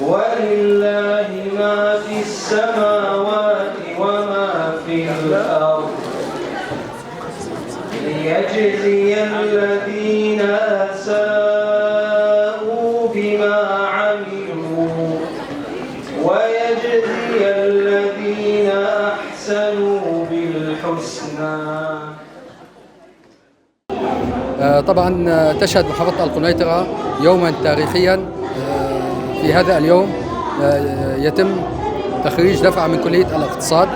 ولله ما في السماوات وما في الأرض ليجزي الذين أساءوا بما عملوا ويجزي الذين أحسنوا بالحسنى. طبعا تشهد محافظة القنيطرة يوما تاريخيا. في هذا اليوم يتم تخريج دفعة من كلية الاقتصاد.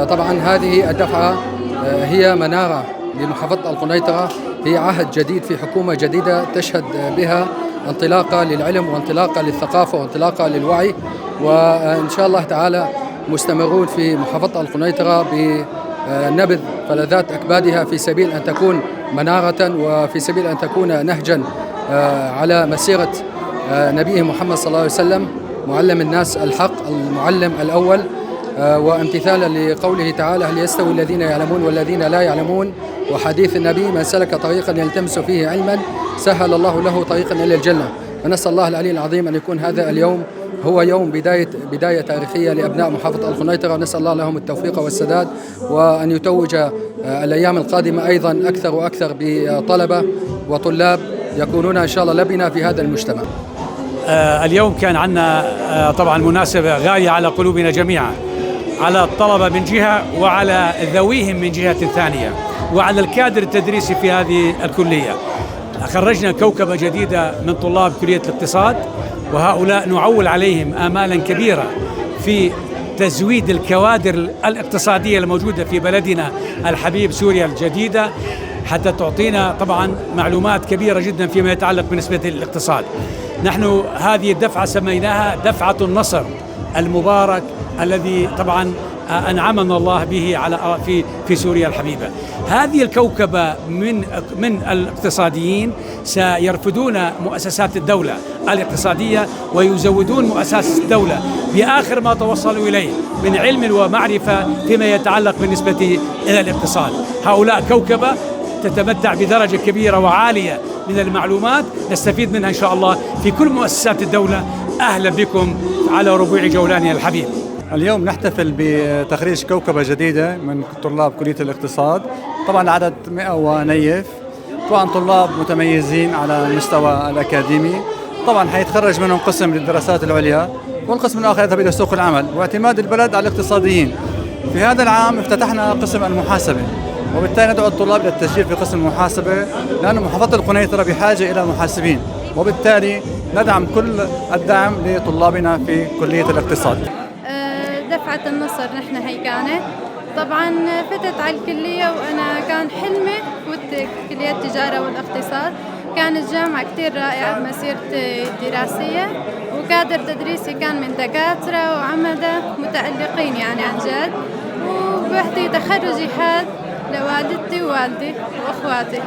طبعا هذه الدفعة هي منارة لمحافظة القنيطرة، هي عهد جديد في حكومة جديدة تشهد بها انطلاقة للعلم وانطلاقة للثقافة وانطلاقة للوعي، وإن شاء الله تعالى مستمرون في محافظة القنيطرة بنبذ فلذات أكبادها في سبيل أن تكون منارة وفي سبيل أن تكون نهجا على مسيرة نبيه محمد صلى الله عليه وسلم معلم الناس الحق، المعلم الأول، وامتثالا لقوله تعالى: هل يستوي الذين يعلمون والذين لا يعلمون، وحديث النبي: من سلك طريقا يلتمس فيه علما سهل الله له طريقا إلى الجنة. فنسأل الله العلي العظيم أن يكون هذا اليوم هو يوم بداية تاريخية لأبناء محافظة القنيطرة، ونسأل الله لهم التوفيق والسداد، وأن يتوج الأيام القادمة أيضا أكثر وأكثر بطلبة وطلاب يكونون إن شاء الله لبنة في هذا المجتمع. اليوم كان عندنا طبعا مناسبة غالية على قلوبنا جميعا، على الطلبة من جهة وعلى ذويهم من جهة ثانية، وعلى الكادر التدريسي في هذه الكلية. خرجنا كوكبة جديدة من طلاب كلية الاقتصاد، وهؤلاء نعول عليهم آمالا كبيرة في تزويد الكوادر الاقتصادية الموجودة في بلدنا الحبيب سوريا الجديدة، حتى تعطينا طبعا معلومات كبيرة جدا فيما يتعلق بنسبة الاقتصاد. نحن هذه الدفعة سميناها دفعة النصر المبارك الذي طبعا أنعمنا الله به على في سوريا الحبيبة. هذه الكوكبة من الاقتصاديين سيرفدون مؤسسات الدولة الاقتصادية ويزودون مؤسسات الدولة بآخر ما توصلوا إليه من علم ومعرفة فيما يتعلق بالنسبة إلى الاقتصاد. هؤلاء كوكبة تتمتع بدرجة كبيرة وعالية من المعلومات نستفيد منها إن شاء الله في كل مؤسسات الدولة. أهلا بكم على ربوع جولاننا الحبيب. اليوم نحتفل بتخريج كوكبة جديدة من طلاب كلية الاقتصاد. طبعا العدد 100 ونيف، طبعا طلاب متميزين على المستوى الأكاديمي. طبعا حيتخرج منهم قسم للدراسات العليا، والقسم الآخر يذهب إلى سوق العمل، واعتماد البلد على الاقتصاديين. في هذا العام افتتحنا قسم المحاسبة، وبالتالي ندعو الطلاب للتسجيل في قسم المحاسبة، لأن محافظة القنيطرة بحاجة إلى محاسبين، وبالتالي ندعم كل الدعم لطلابنا في كلية الاقتصاد. دفعة النصر نحن هي كانت طبعا فتت على الكلية، وأنا كان حلمي فوت كلية التجارة والاقتصاد. كانت جامعة كتير رائعة بمسيرتي الدراسية، وكادر تدريسي كان من دكاترة وعمدة متألقين يعني عن جد. وبهدي تخرجي حاد لوالدتي ووالدي وأخواتي.